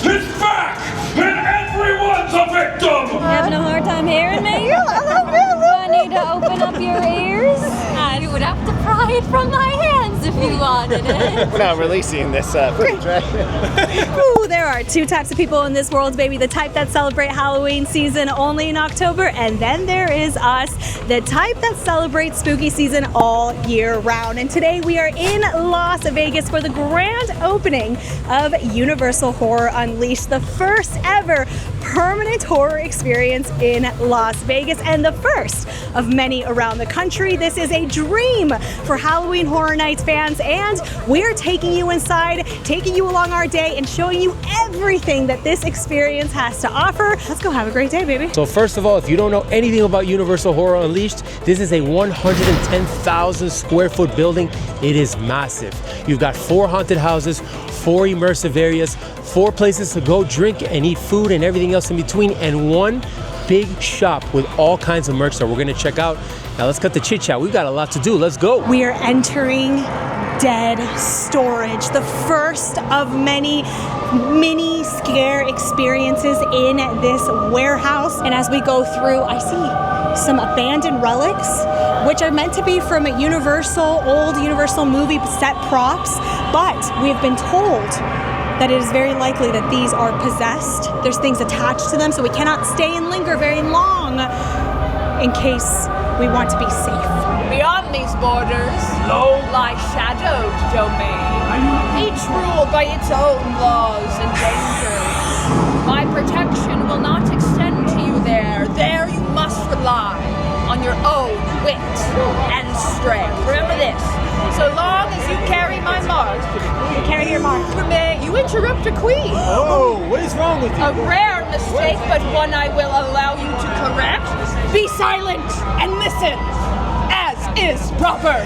is back, and everyone's a victim! Having a hard time hearing me? Do I need to open up your ears? You would have to pry it from my hands if you wanted it. We're not releasing this footage, right? Ooh, there are two types of people in this world, baby. The type that celebrate Halloween season only in October, and then there is us, the type that celebrates spooky season all year round. And today we are in Las Vegas for the grand opening of Universal Horror Unleashed, the first ever permanent horror experience in Las Vegas and the first of many around the country. This is a dream for Halloween Horror Nights fans, and we're taking you inside, taking you along our day, and showing you everything that this experience has to offer. Let's go have a great day, baby. So first of all, if you don't know anything about Universal Horror Unleashed, this is a 110,000 square foot building. It is massive. You've got 4 haunted houses, 4 immersive areas, 4 places to go drink and eat food and everything else in between, and 1 big shop with all kinds of merch that we're gonna check out. Now let's cut the chit chat. We've got a lot to do. Let's go. We are entering Dead Storage, the first of many mini scare experiences in this warehouse. And as we go through, I see some abandoned relics, which are meant to be from old Universal movie set props, but we've been told that it is very likely that these are possessed. There's things attached to them, so we cannot stay and linger very long in case we want to be safe. Beyond these borders lies shadowed domain, each ruled by its own laws and dangers. My protection will not extend to you there. There you must rely on your own wit and strength. Remember this. So long as you carry my mark, you interrupt a queen. Oh, what is wrong with you? A rare mistake, but one I will allow you to correct. Be silent and listen, as is proper.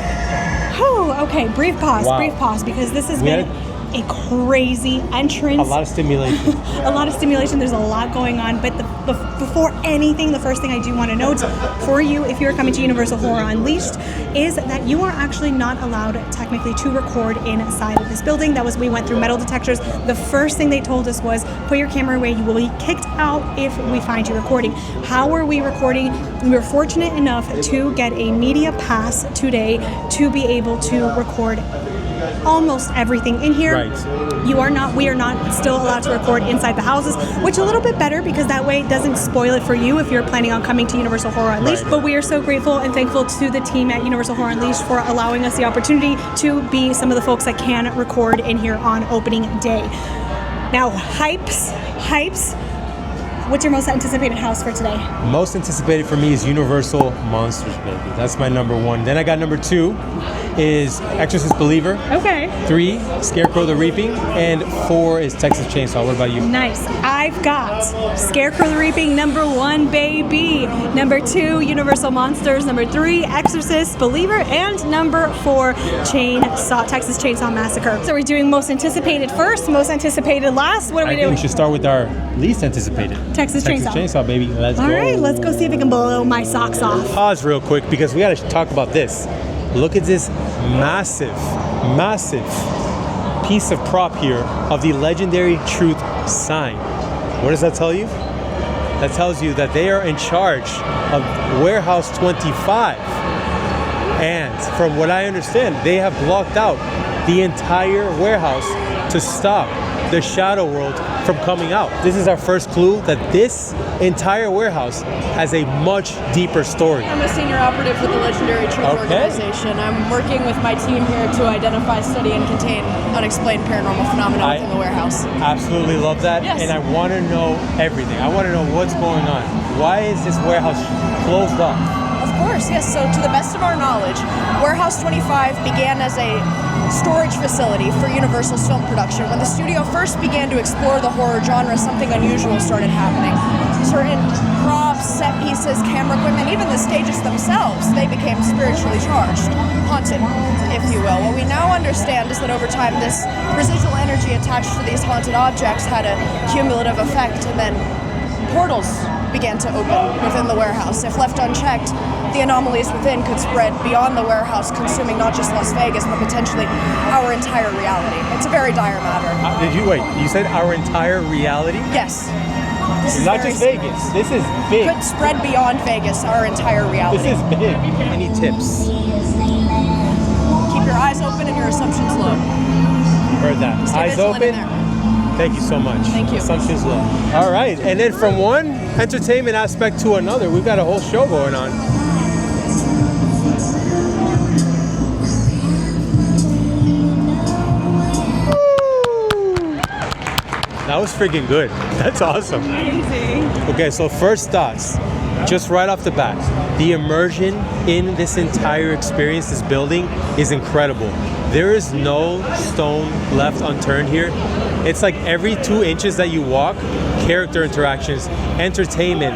Oh, okay, brief pause, because this has been a crazy entrance. A lot of stimulation. A lot of stimulation. There's a lot going on, but before anything, the first thing I do want to note for you, if you're coming to Universal Horror Unleashed, is that you are actually not allowed technically to record inside of this building. We went through metal detectors. The first thing they told us was, put your camera away. You will be kicked out if we find you recording. How are we recording? We were fortunate enough to get a media pass today to be able to record almost everything in here. Right. We are not still allowed to record inside the houses, which is a little bit better because that way it doesn't spoil it for you if you're planning on coming to Universal Horror Unleashed. Right. But we are so grateful and thankful to the team at Universal Horror Unleashed for allowing us the opportunity to be some of the folks that can record in here on opening day. Now, hypes. What's your most anticipated house for today? Most anticipated for me is Universal Monsters, baby. That's my number 1. Then I got number 2 is Exorcist Believer. Okay. 3, Scarecrow the Reaping, and 4 is Texas Chainsaw. What about you? Nice. I've got Scarecrow the Reaping, number 1, baby. Number 2, Universal Monsters. Number 3, Exorcist Believer. And number 4, Texas Chainsaw Massacre. So we're doing most anticipated first, most anticipated last. What are we doing? I think we should start with our least anticipated. Texas Chainsaw, baby. Let's go. All right, let's go see if we can blow my socks off. Pause real quick because we got to talk about this. Look at this massive piece of prop here of the legendary Truth sign. What does that tell you? That tells you that they are in charge of Warehouse 25. And from what I understand, they have blocked out the entire warehouse to stop the shadow world from coming out. This is our first clue that this entire warehouse has a much deeper story. I'm a senior operative with the legendary Truth organization. I'm working with my team here to identify, study, and contain unexplained paranormal phenomena within the warehouse. Absolutely love that. Yes. And I want to know everything. I want to know what's going on. Why is this warehouse closed off? Of course, yes. So to the best of our knowledge, Warehouse 25 began as a storage facility for Universal's film production. When the studio first began to explore the horror genre, something unusual started happening. Certain props, set pieces, camera equipment, even the stages themselves, they became spiritually charged, haunted, if you will. What we now understand is that over time, this residual energy attached to these haunted objects had a cumulative effect, and then portals began to open within the warehouse. If left unchecked, the anomalies within could spread beyond the warehouse, consuming not just Las Vegas, but potentially our entire reality. It's a very dire matter. You said our entire reality? Yes. This is Not very just Vegas. This is big. Could spread beyond Vegas, our entire reality. This is big. Any tips? Keep your eyes open and your assumptions low. Heard that. Stay Eyes vigilant in open. there. Thank you so much. Thank you. Assumptions low. All right. And then from one entertainment aspect to another, we've got a whole show going on. That was freaking good. That's awesome. Amazing. Okay, so first thoughts. Just right off the bat, the immersion in this entire experience, this building, is incredible. There is no stone left unturned here. It's like every 2 inches that you walk, character interactions, entertainment,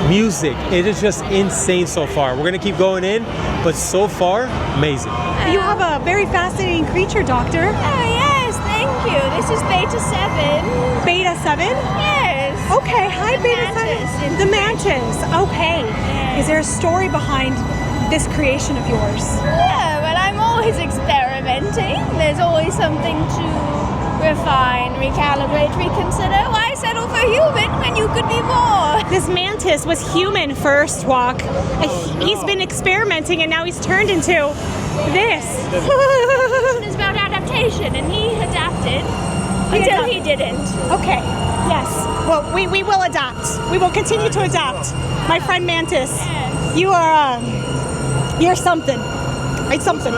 music. It is just insane so far. We're gonna keep going in, but so far, amazing. You have a very fascinating creature, Doctor. Oh, yes, thank you. This is Beta 7. Beta 7? Yes. Okay, hi Beta 7. The mantis. Okay. Is there a story behind this creation of yours? Yeah, well, I'm always experimenting. There's always something to refine, recalibrate, reconsider. Why settle for human when you could be more? This mantis was human first, Walk. He's been experimenting and now he's turned into this. It's about adaptation, and he adapted until he didn't. Okay, yes. Well, we will adapt. We will continue to adapt. My friend Mantis, Yes. you are, you're something. Like something.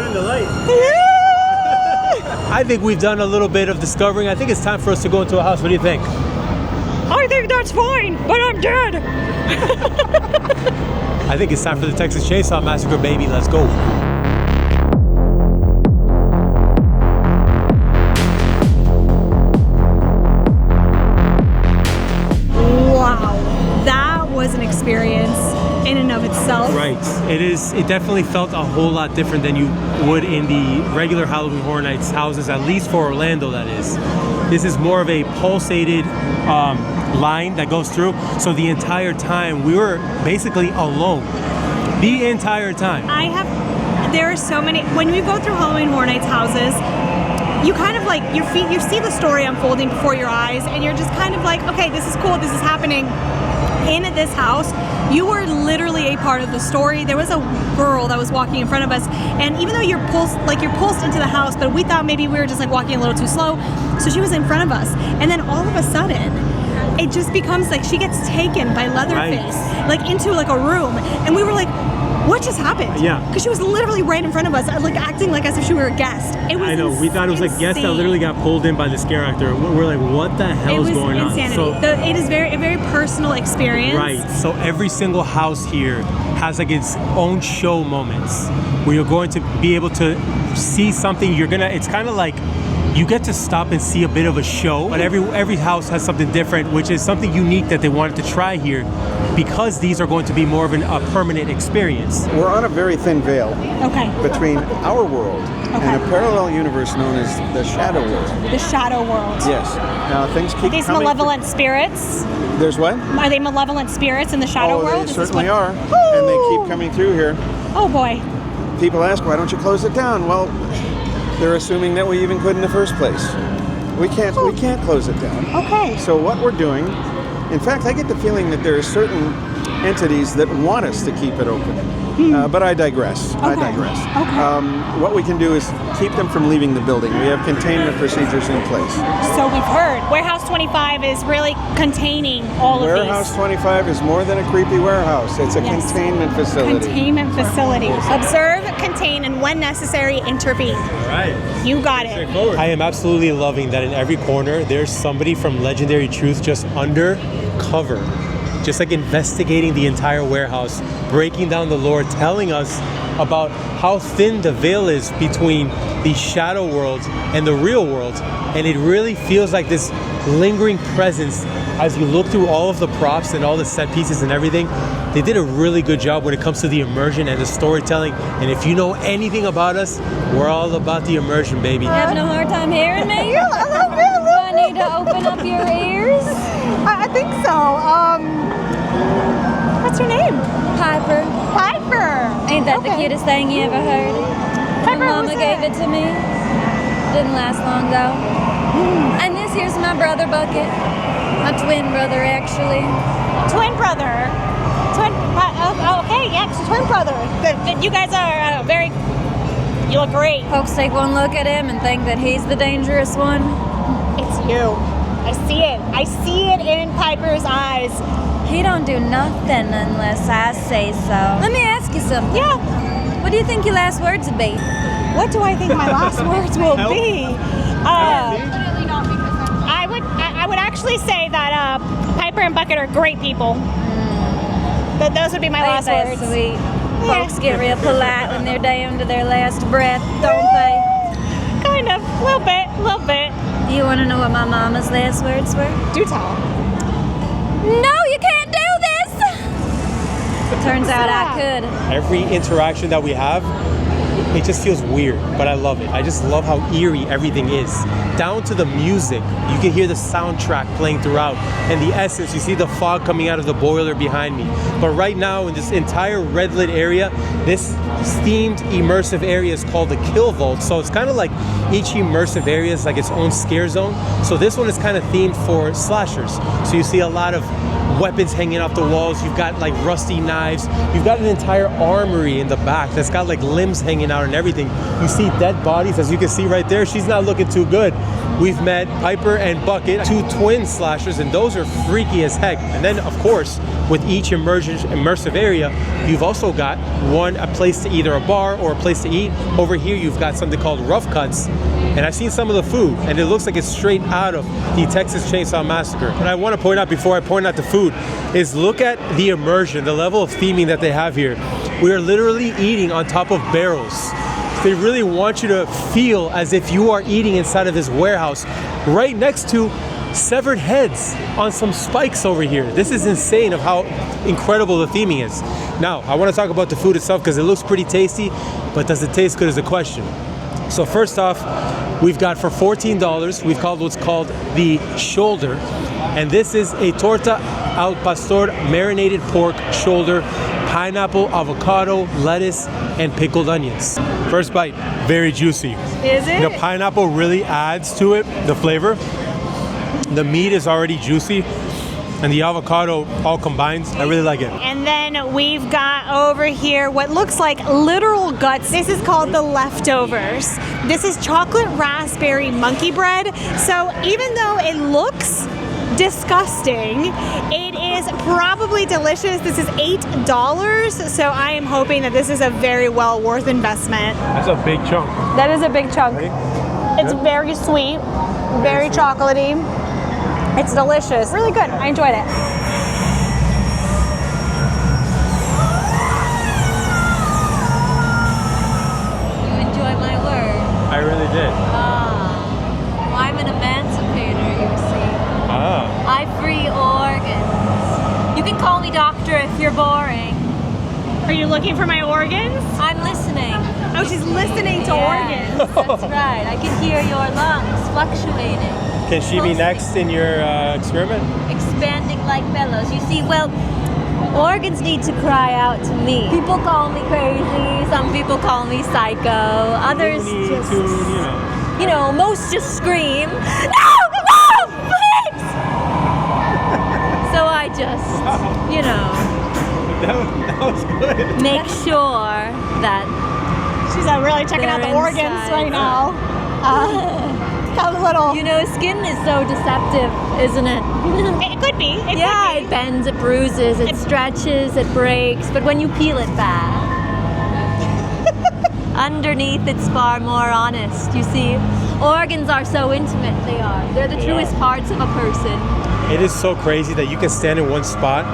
I think we've done a little bit of discovering. I think it's time for us to go into a house. What do you think? I think that's fine, but I'm dead. I think it's time for the Texas Chainsaw Massacre, baby. Let's go. Wow, that was an experience in and of itself. Right. It definitely felt a whole lot different than you would in the regular Halloween Horror Nights houses, at least for Orlando, that is. This is more of a pulsated line that goes through. So the entire time, we were basically alone. The entire time. There are so many, when we go through Halloween Horror Nights houses, you kind of like, you see the story unfolding before your eyes, and you're just kind of like, okay, this is cool, this is happening. In this house, you were literally a part of the story. There was a girl that was walking in front of us, and even though you're pulsed into the house, but we thought maybe we were just like walking a little too slow, so she was in front of us, and then all of a sudden, it just becomes like she gets taken by Leatherface, like into like a room, and we were like, what just happened? Yeah. Because she was literally right in front of us, like acting like as if she were a guest. It was I know. We thought it was like guests that literally got pulled in by the scare actor. We're like, what the hell is going on? Insanity. So, It is a very personal experience. right. So every single house here has like its own show moments where you're going to be able to see something. It's kind of like you get to stop and see a bit of a show, but every house has something different, which is something unique that they wanted to try here, because these are going to be more of a permanent experience. We're on a very thin veil Okay. between our world and a parallel universe known as the Shadow World. The Shadow World. Yes. Now things keep These coming. malevolent spirits. There's what? Are they malevolent spirits in the Shadow World? They Is this certainly what- are, and they keep coming through here. Oh boy. People ask, why don't you close it down? Well, they're assuming that we even could in the first place. We can't close it down. Okay. So what we're doing, in fact, I get the feeling that there are certain entities that want us to keep it open. But I digress. I digress. Okay. What we can do is keep them from leaving the building. We have containment procedures in place. So we've heard Warehouse 25 is really containing all of these. Warehouse 25 is more than a creepy warehouse. It's a Yes. containment facility. Containment facility. Observe, contain, and when necessary, intervene. Right. You got it. I am absolutely loving that in every corner there's somebody from Legendary Truth just undercover, just like investigating the entire warehouse, breaking down the lore, telling us about how thin the veil is between the shadow world and the real world. And it really feels like this lingering presence as you look through all of the props and all the set pieces and everything. They did a really good job when it comes to the immersion and the storytelling. And if you know anything about us, we're all about the immersion, baby. You having a hard time hearing me? Do I need to open up your ears? I think so. What's your name? Piper. Piper. Ain't that the Okay. cutest thing you ever heard? Piper, My mama who's gave that? it to me. Didn't last long though. And this here's my brother Bucket. My twin brother actually. Twin brother. Okay, yeah, twin brother. You guys are very. You look great. Folks take one look at him and think that he's the dangerous one. It's you. I see it. I see it in Piper's eyes. He don't do nothing unless I say so. Let me ask you something. Yeah. What do you think your last words would be? What do I think my last words will be? I would actually say that Piper and Bucket are great people. But those would be my last Ain't that words. sweet? Yeah. Folks get real polite when they're down to their last breath, don't they? Kind of, a little bit. You want to know what my mama's last words were? Do tell. No, you can't do this! Turns out I could. Every interaction that we have, it just feels weird, but I love it. I just love how eerie everything is. Down to the music, you can hear the soundtrack playing throughout, and the essence, you see the fog coming out of the boiler behind me. But right now, in this entire red lit area, this themed immersive area is called the Kill Vault. So it's kind of like each immersive area is like its own scare zone. So this one is kind of themed for slashers. So you see a lot of weapons hanging off the walls. You've got like rusty knives. You've got an entire armory in the back that's got like limbs hanging out and everything. You see dead bodies, as you can see right there. She's not looking too good. We've met Piper and Bucket, two twin slashers, and those are freaky as heck. And then, of course, with each immersive area, you've also got a place to either a bar or a place to eat. Over here, you've got something called Rough Cuts. And I've seen some of the food, and it looks like it's straight out of the Texas Chainsaw Massacre. What I want to point out before I point out the food is look at the immersion, the level of theming that they have here. We are literally eating on top of barrels. They really want you to feel as if you are eating inside of this warehouse right next to severed heads on some spikes over here. This is insane of how incredible the theming is. Now, I want to talk about the food itself because it looks pretty tasty, but does it taste good is the question. So first off, we've got for $14, we've called what's called the shoulder. And this is a torta al pastor marinated pork shoulder, pineapple, avocado, lettuce, and pickled onions. First bite, very juicy. Is it? The pineapple really adds to it, the flavor. The meat is already juicy, and the avocado all combined. I really like it. And then we've got over here what looks like literal guts. This is called the leftovers. This is chocolate raspberry monkey bread. So even though it looks disgusting, it is probably delicious. This is $8, so I am hoping that this is a very well worth investment. That's a big chunk. That is a big chunk. Ready? It's very sweet, very chocolatey. It's delicious. Really good. I enjoyed it. You enjoy my work. I really did. Well, I'm an emancipator, you see. Ah. I free organs. You can call me doctor if you're boring. Are you looking for my organs? I'm listening. Oh, she's listening to organs. Yes, that's right. I can hear your lungs fluctuating. Can she be next in your experiment? Expanding like bellows. You see, well, organs need to cry out to me. People call me crazy. Some people call me psycho. Others You need just, to, you know, most just scream, no, no, please. So I just, you know, that was good. make sure that She's really checking out the They're organs inside. right now. Got a little. you know, skin is so deceptive, isn't it? It could be. It Yeah, could it bends, it bruises, it stretches, it breaks, but when you peel it back, underneath it's far more honest. You see, organs are so intimate, they are. They're the truest parts of a person. It is so crazy that you can stand in one spot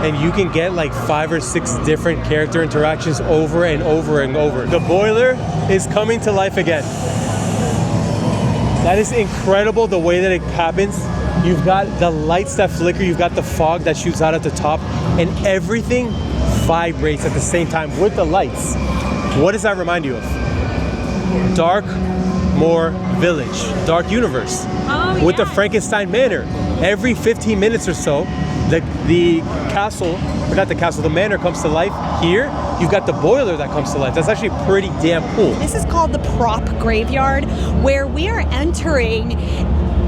and you can get like 5 or 6 different character interactions over and over and over. The boiler is coming to life again. That is incredible the way that it happens. You've got the lights that flicker, you've got the fog that shoots out at the top, and everything vibrates at the same time with the lights. What does that remind you of? Dark, more village, dark universe. Oh, With the yeah. Frankenstein Manor. Every 15 minutes or so, the castle, or not the castle, the manor comes to life. Here, you've got the boiler that comes to life. That's actually pretty damn cool. This is called the prop graveyard, where we are entering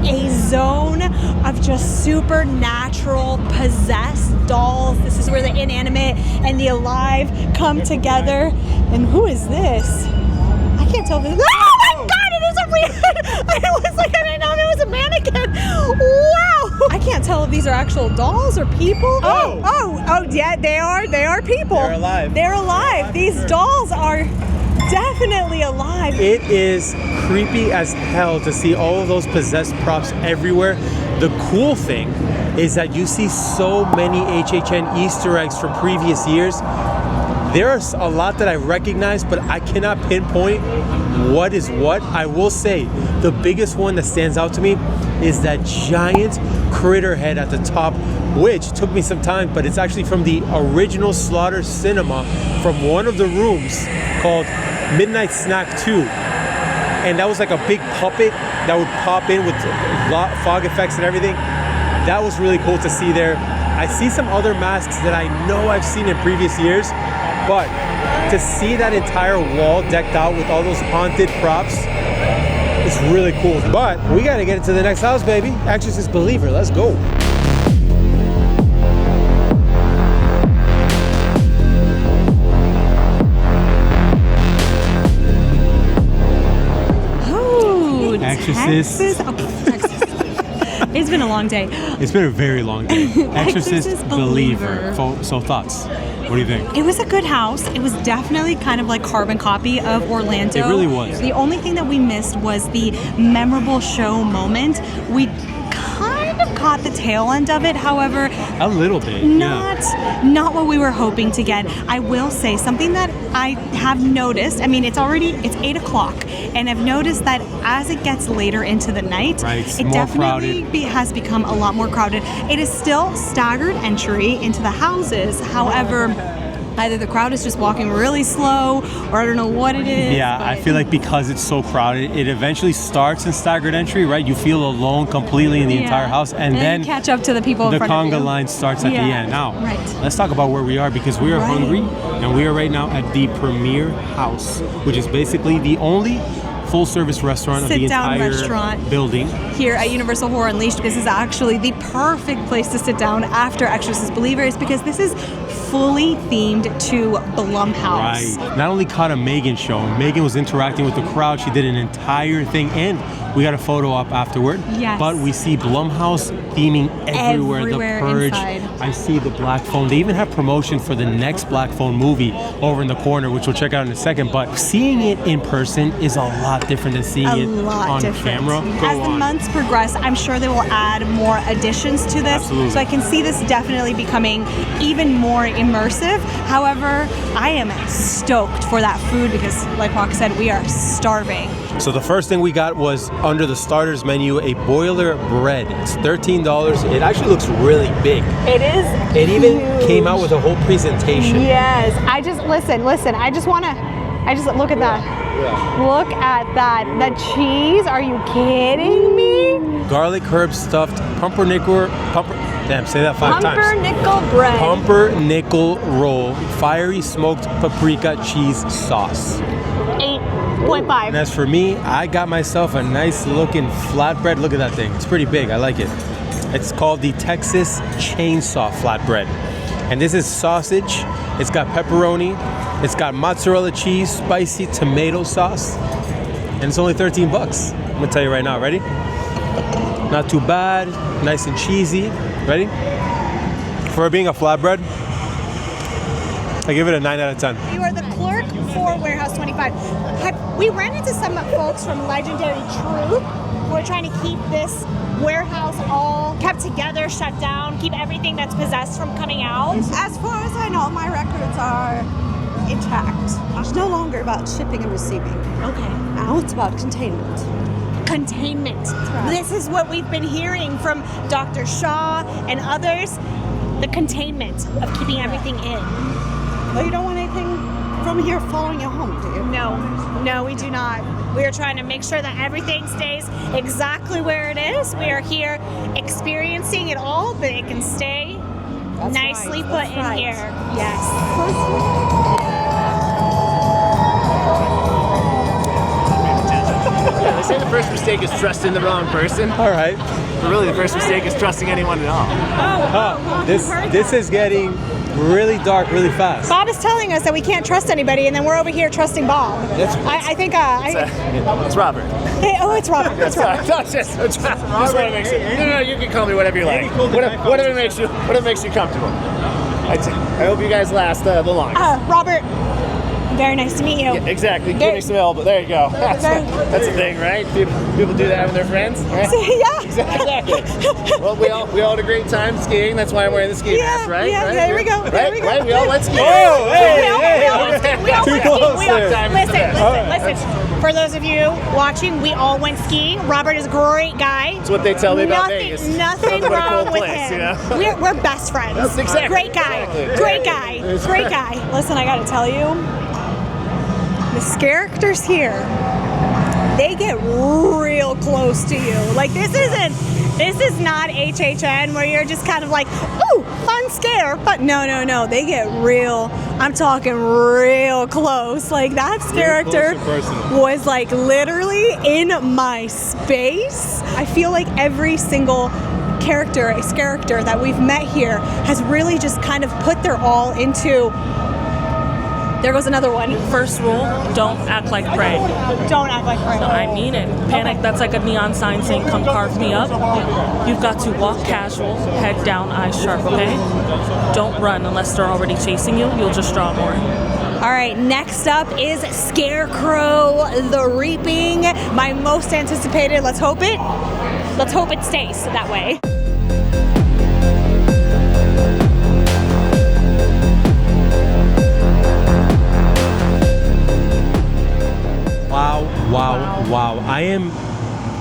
a zone of just supernatural possessed dolls. This is where the inanimate and the alive come together. And who is this? I can't tell this. Oh my God, it is a real. I was like, I didn't know it was a mannequin. Wow. I can't tell if these are actual dolls or people. Oh, yeah, they are people. They're alive. They're alive. These dolls are definitely alive. It is creepy as hell to see all of those possessed props everywhere. The cool thing is that you see so many HHN Easter eggs from previous years. There's a lot that I recognize, but I cannot pinpoint what is what. I will say the biggest one that stands out to me is that giant critter head at the top, which took me some time, but it's actually from the original Slaughter Cinema from one of the rooms called Midnight Snack 2. And that was like a big puppet that would pop in with fog effects and everything. That was really cool to see there. I see some other masks that I know I've seen in previous years, but to see that entire wall decked out with all those haunted props, it's really cool. But we gotta get into the next house, baby. Exorcist Believer, let's go. Exorcist. Texas. It's been a long day. It's been a very long day. Exorcist Believer. So thoughts? What do you think? It was a good house. It was definitely kind of like carbon copy of Orlando. It really was. The only thing that we missed was the memorable show moment. We kind of caught the tail end of it, however, A little bit, not what we were hoping to get. I will say something that I have noticed. I mean, it's 8 o'clock, and I've noticed that as it gets later into the night, Right, it's it more definitely crowded. has become a lot more crowded. It is still staggered entry into the houses. However, either the crowd is just walking really slow, or I don't know what it is. Yeah, I but- feel like because it's so crowded, it eventually starts in staggered entry, right? You feel alone completely in the Yeah. entire house, and then catch up to the people in the front of conga you. line starts at the Yeah, end. Now, right. let's talk about where we are, because we are Right. hungry, and we are right now at the Premier House, which is basically the only full-service restaurant of the Sit-down entire restaurant. building. Here at Universal Horror Unleashed, this is actually the perfect place to sit down after Exorcist Believers, because this is fully themed to Blumhouse. Right. Not only caught a Megan show. Megan was interacting with the crowd. She did an entire thing, and we got a photo up afterward. Yes. But we see Blumhouse theming everywhere. Everywhere The Purge. inside. I see the Black Phone. They even have promotion for the next Black Phone movie over in the corner, which we'll check out in a second. But seeing it in person is a lot different than seeing A it lot on different. camera. As the months progress, I'm sure they will add more additions to this. Absolutely. So I can see this definitely becoming even more immersive. However, I am stoked for that food because, like Rock said, we are starving. So the first thing we got was under the starters menu, a boiler bread. It's $13. It actually looks really big. It is. It even came out with a whole presentation. Yes. I just listen. I just want to. I just look at that. Look at that. The cheese. Are you kidding me? Garlic herb stuffed say that 5 times. Pumpernickel bread. Pumpernickel roll, fiery smoked paprika cheese sauce. 8.5. And as for me, I got myself a nice looking flatbread. Look at that thing. It's pretty big. I like it. It's called the Texas Chainsaw Flatbread. And this is sausage. It's got pepperoni. It's got mozzarella cheese, spicy tomato sauce. And it's only 13 bucks. I'm gonna tell you right now. Ready? Not too bad. Nice and cheesy. Ready? For it being a flatbread, I give it a 9 out of 10. You are the clerk for Warehouse 25. We ran into some folks from Legendary Truth who are trying to keep this warehouse all kept together, shut down, keep everything that's possessed from coming out. As far as I know, my records are intact. It's no longer about shipping and receiving. Okay. Now it's about containment. Containment. right. This is what we've been hearing from Dr. Shaw and others. The containment of keeping everything in. Well, you don't want anything from here following you home, do you? No, we do not. We are trying to make sure that everything stays exactly where it is. We are here experiencing it all, but it can stay nicely put in here. Yes. Yeah, they say the first mistake is trusting the wrong person. All right. But really, the first mistake is trusting anyone at all. This is getting really dark really fast. Bob is telling us that we can't trust anybody, and then we're over here trusting Bob. I think It's Robert. oh, it's Robert. It's Robert. Just want to make sure. No, you can call me whatever you like. Whatever makes you comfortable. I hope you guys last the longest. Robert, very nice to meet you. Yeah, exactly. Give me some elbow. There you go. That's the thing, right? People do that with their friends, right? Yeah. Exactly. Well, we all had a great time skiing. That's why I'm wearing the ski mask, right? Yeah, right? there we go. Right? We all went skiing. Oh, hey! We all Too went close skiing. there. Listen. For those of you watching, we all went skiing. Robert is a great guy. That's what they tell me about Vegas. Nothing What a wrong cool with place, him. you know? We're best friends. That's exactly. Great guy. Exactly. Great guy. Great guy. Listen, I gotta tell you, the characters here, they get real close to you. Like this is not HHN where you're just kind of like, ooh, fun scare. But no, they get real. I'm talking real close. Like that character was like literally in my space. I feel like every single character that we've met here has really just kind of put their all into. There goes another one. First rule, don't act like prey. Don't act like prey. I mean it. Panic, that's like a neon sign saying, come carve me up. You've got to walk casual, head down, eyes sharp, okay? Don't run unless they're already chasing you. You'll just draw more. All right, next up is Scarecrow the Reaping. My most anticipated. Let's hope it stays that way. Wow. I am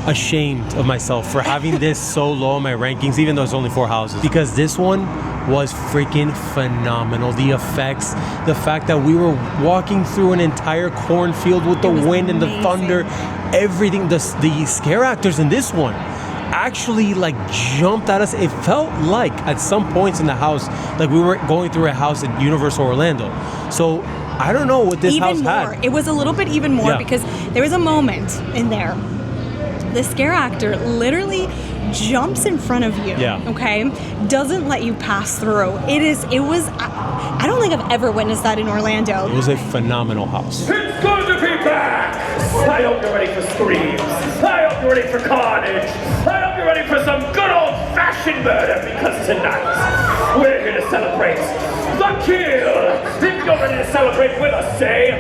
ashamed of myself for having this so low in my rankings, even though it's only 4 houses, because this one was freaking phenomenal. The effects, the fact that we were walking through an entire cornfield with the wind and the thunder, everything, the scare actors in this one actually like jumped at us. It felt like at some points in the house, like we were going through a house at Universal Orlando. So I don't know what this house had. It was a little bit even more because there was a moment in there. The scare actor literally jumps in front of you. Okay, doesn't let you pass through. It was. I don't think I've ever witnessed that in Orlando. It was a phenomenal house. It's good to be back! I hope you're ready for screams. I hope you're ready for carnage. I hope you're ready for some good old-fashioned murder, because tonight we're here to celebrate the kill. If you're ready to celebrate with us, say,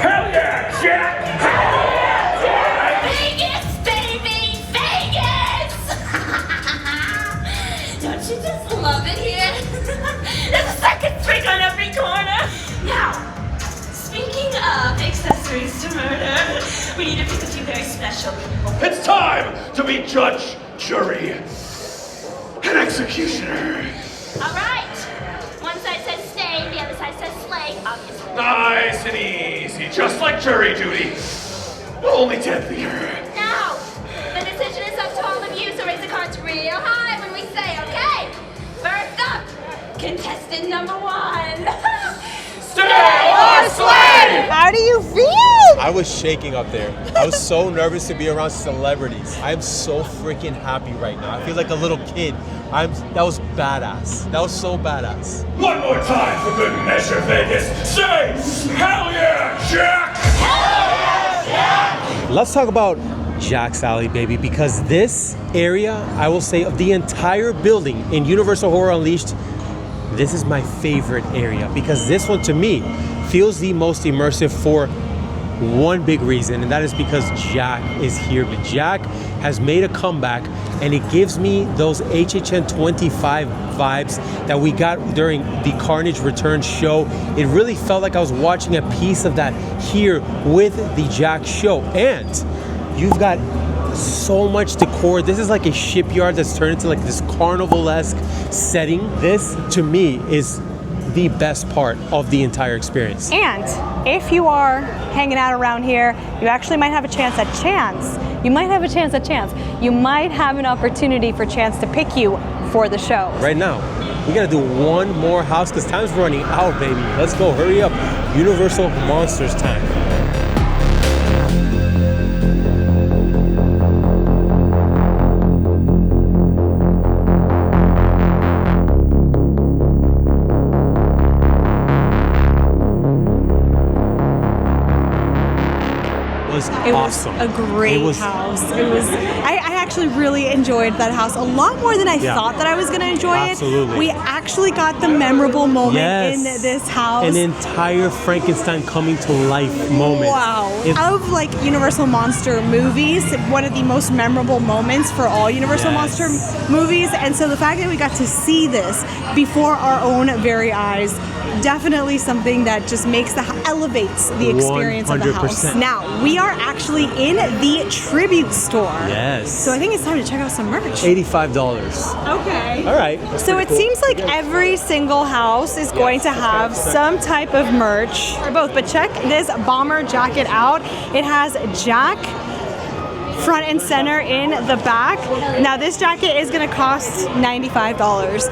hell yeah, Jack! Hell yeah, Jack! Vegas, baby! Vegas! Don't you just love it here? There's a second trick on every corner. Now, speaking of accessories to murder, we need to pick a few very special people. It's time to be judge, jury, and executioner. All right. One side says stay, the other side says slay, obviously. Nice and easy, just like jury duty. Only deadlier. Now, the decision is up to all of you, so raise the cards real high when we say, okay? First up, contestant number 1. Stay or slay! How do you feel? I was shaking up there. I was so nervous to be around celebrities. I am so freaking happy right now. I feel like a little kid. That was badass. That was so badass. One more time for good measure, Vegas. Say, hell yeah, Jack! Hell yeah, Jack! Let's talk about Jack's Alley, baby, because this area, I will say, of the entire building in Universal Horror Unleashed, this is my favorite area, because this one to me feels the most immersive for one big reason, and that is because Jack is here. But Jack has made a comeback, and it gives me those HHN 25 vibes that we got during the Carnage Return show. It really felt like I was watching a piece of that here with the Jack show. And you've got so much decor. This is like a shipyard that's turned into like this carnival-esque setting. This, to me, is the best part of the entire experience. And if you are hanging out around here, you actually might have a chance at Chance. You might have a chance at Chance. You might have an opportunity for Chance to pick you for the show. Right now, we gotta do one more house because time's running out, baby. Let's go, hurry up. Universal Monsters time. It Awesome. was a great house. It was. I actually really enjoyed that house a lot more than I thought that I was going to enjoy Absolutely. it. We actually got the memorable moment in this house. An entire Frankenstein coming to life moment. Wow. Of like Universal Monster movies, one of the most memorable moments for all Universal Monster movies. And so the fact that we got to see this before our own very eyes, definitely something that just elevates the experience of the house. 100%. Now, we are actually in the tribute store. Yes. So I think it's time to check out some merch. $85. Okay. All right. So it seems like every single house is going to have some type of merch, or both. But check this bomber jacket out. It has Jack front and center in the back. Now this jacket is going to cost $95.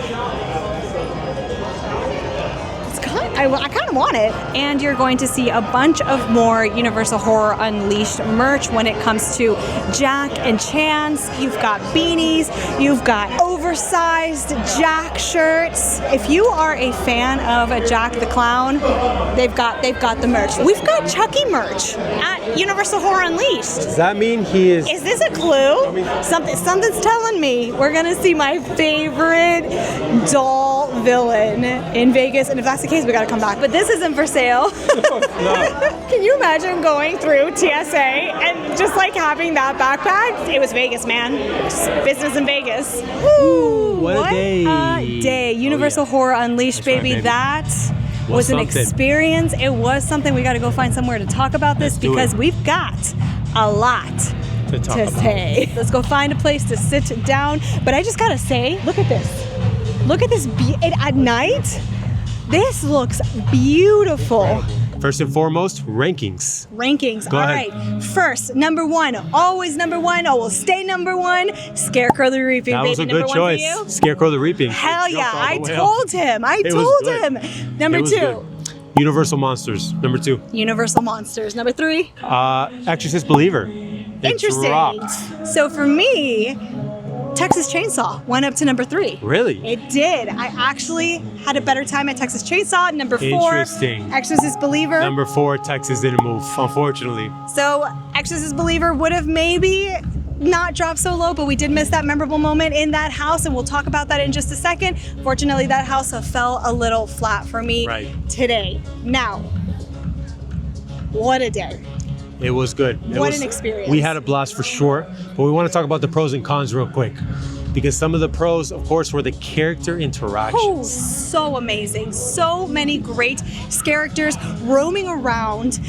I kind of want it. And you're going to see a bunch of more Universal Horror Unleashed merch when it comes to Jack and Chance. You've got beanies, you've got oversized Jack shirts. If you are a fan of Jack the Clown, they've got the merch. We've got Chucky merch at Universal Horror Unleashed. Does that mean he is? Is this a clue? Something's telling me we're gonna see my favorite doll villain in Vegas, and if that's the case, we gotta come back. But this isn't for sale. Can you imagine going through TSA and just like having that backpack? It was Vegas, man. Just business in Vegas. Woo! What a day. Universal Horror Unleashed, baby. That was an experience. It was something. We got to go find somewhere to talk about this because we've got a lot to say. Let's go find a place to sit down. But I just got to say, look at this. Look at this. At night, this looks beautiful. First and foremost, rankings. Rankings. Go All ahead. right. First, number one. Always number one. Oh, will stay number one. Scarecrow the Reaping. That was a baby. good Number one choice. for you? Scarecrow the Reaping. Hell It yeah. jumped all I the way told up. him. I It was told good. him. Number It was two. good. Universal Monsters, number 2. Universal Monsters. Number 3. Exorcist Believer. It Interesting. dropped. So for me, Texas Chainsaw went up to number 3. Really? It did. I actually had a better time at Texas Chainsaw. Number 4, Interesting. Exorcist Believer. Number 4, Texas didn't move, unfortunately. So Exorcist Believer would have maybe not dropped so low, but we did miss that memorable moment in that house, and we'll talk about that in just a second. Fortunately, that house fell a little flat for me today. Now, what a day. It was good. What an experience. We had a blast for sure, but we want to talk about the pros and cons real quick. Because some of the pros, of course, were the character interactions. Oh, so amazing. So many great characters roaming around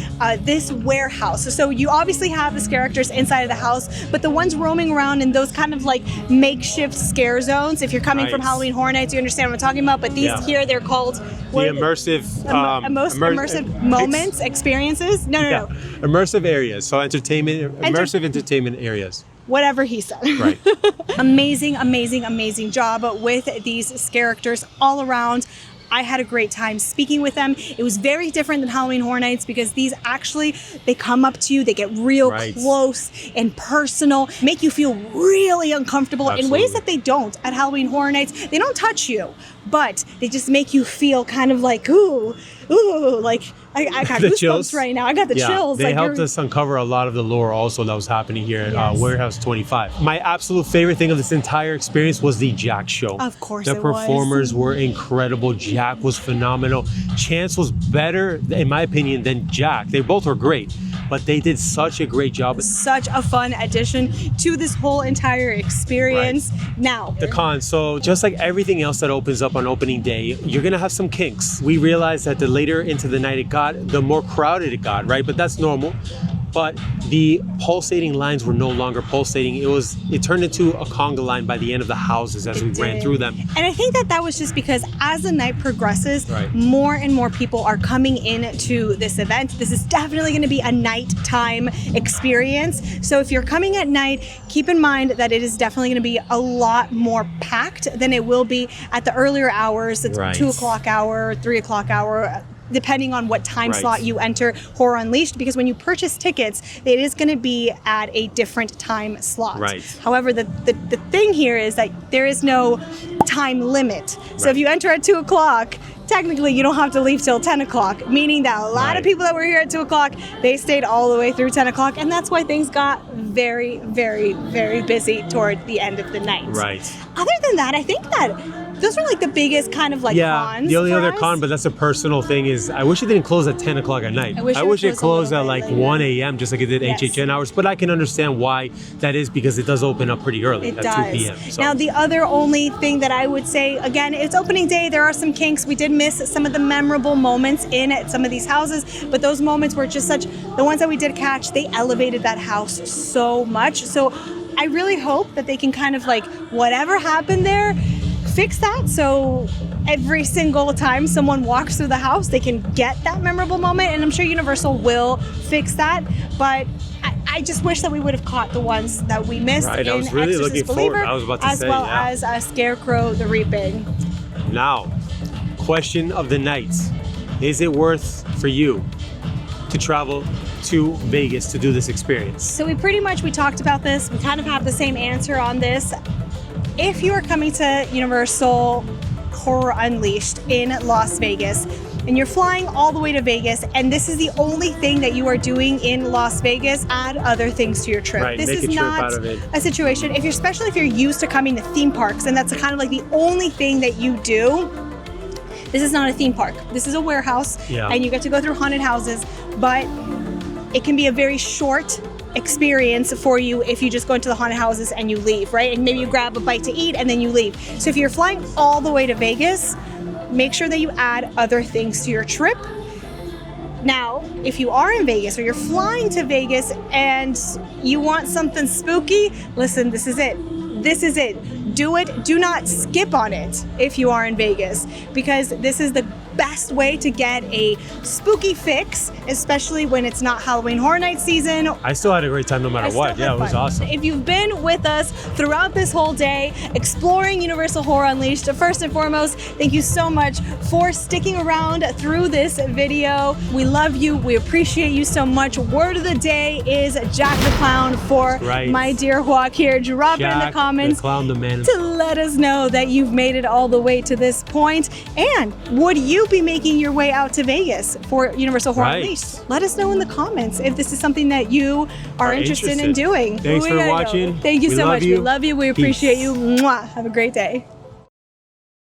this warehouse. So you obviously have the characters inside of the house, but the ones roaming around in those kind of like makeshift scare zones, if you're coming from Halloween Horror Nights, you understand what I'm talking about, but these here, they're called... The immersive... immersive moments, experiences? No. Immersive areas. So immersive entertainment areas. Whatever he said. Right. amazing job with these characters all around. I had a great time speaking with them. It was very different than Halloween Horror Nights because these actually, they come up to you, they get real close and personal, make you feel really uncomfortable in ways that they don't at Halloween Horror Nights. They don't touch you, but they just make you feel kind of like, ooh, like I got goosebumps right now. I got the chills. They helped us uncover a lot of the lore also that was happening here at Warehouse 25. My absolute favorite thing of this entire experience was the Jack show. Of course the performers were incredible. Jack was phenomenal. Chance was better, in my opinion, than Jack. They both were great, but they did such a great job. Such a fun addition to this whole entire experience. Now, the cons. So just like everything else that opens up on opening day, you're gonna have some kinks. We realized that the later into the night it got, the more crowded it got, right? But that's normal. but the pulsating lines were no longer pulsating. It turned into a conga line by the end of the houses as we ran through them. And I think that was just because as the night progresses, Right. more and more people are coming into this event. This is definitely going to be a nighttime experience. So if you're coming at night, keep in mind that it is definitely going to be a lot more packed than it will be at the earlier hours, the Right. 2 o'clock hour, 3 o'clock hour, depending on what time Right. slot you enter Horror Unleashed, because when you purchase tickets, it is going to be at a different time slot. Right. However, the thing here is that there is no time limit. So if you enter at 2 o'clock, technically you don't have to leave till 10 o'clock, meaning that a lot of Right. people that were here at 2 o'clock, they stayed all the way through 10 o'clock, and that's why things got very, very, very busy toward the end of the night. Right. Other than that, I think that those are like the biggest kind of like cons. The only for other us. con, but that's a personal thing, is I wish it didn't close at 10 o'clock at night. I wish it closed at like 1 a.m. just like it did Yes. HHN hours, but I can understand why that is, because it does open up pretty early It at does. 2 p.m. So. Now, the other only thing that I would say, again, it's opening day. There are some kinks. We did miss some of the memorable moments in some of these houses, but those moments were just the ones that we did catch, they elevated that house so much. So I really hope that they can kind of like, whatever happened there, fix that. So every single time someone walks through the house, they can get that memorable moment. And I'm sure Universal will fix that. But I just wish that we would have caught the ones that we missed Right, in I was really Exorcist looking forward. Believer, I was about to as say, well yeah. as Scarecrow the Reaping. Now, question of the night. Is it worth for you to travel to Vegas to do this experience? So we talked about this. We kind of have the same answer on this. If you are coming to Universal Horror Unleashed in Las Vegas, and you're flying all the way to Vegas, and this is the only thing that you are doing in Las Vegas, add other things to your trip. Right, this make is a trip not out of it. a situation, especially if you're used to coming to theme parks, and that's kind of like the only thing that you do. This is not a theme park. This is a warehouse, Yeah. and you get to go through haunted houses, but it can be a very short experience for you if you just go into the haunted houses and you leave, right? And maybe you grab a bite to eat and then you leave. So if you're flying all the way to Vegas, make sure that you add other things to your trip. Now, if you are in Vegas or you're flying to Vegas and you want something spooky, listen, this is it. This is it. Do it. Do not skip on it if you are in Vegas, because this is the best way to get a spooky fix, especially when it's not Halloween Horror Night season. I still had a great time no matter what. Yeah, it was awesome. If you've been with us throughout this whole day, exploring Universal Horror Unleashed, first and foremost, thank you so much for sticking around through this video. We love you. We appreciate you so much. Word of the day is Jack the Clown for Right. my dear Hawk here. Drop it in the Jack comments the Clown, the man. to let us know that you've made it all the way to this point. And would you be making your way out to Vegas for Universal Horror Right. Unleashed? Let us know in the comments if this is something that you are interested in doing. Thanks We for gotta go. watching. Thank you We so love much. you. We love you. We Peace. appreciate you. Mwah. Have a great day.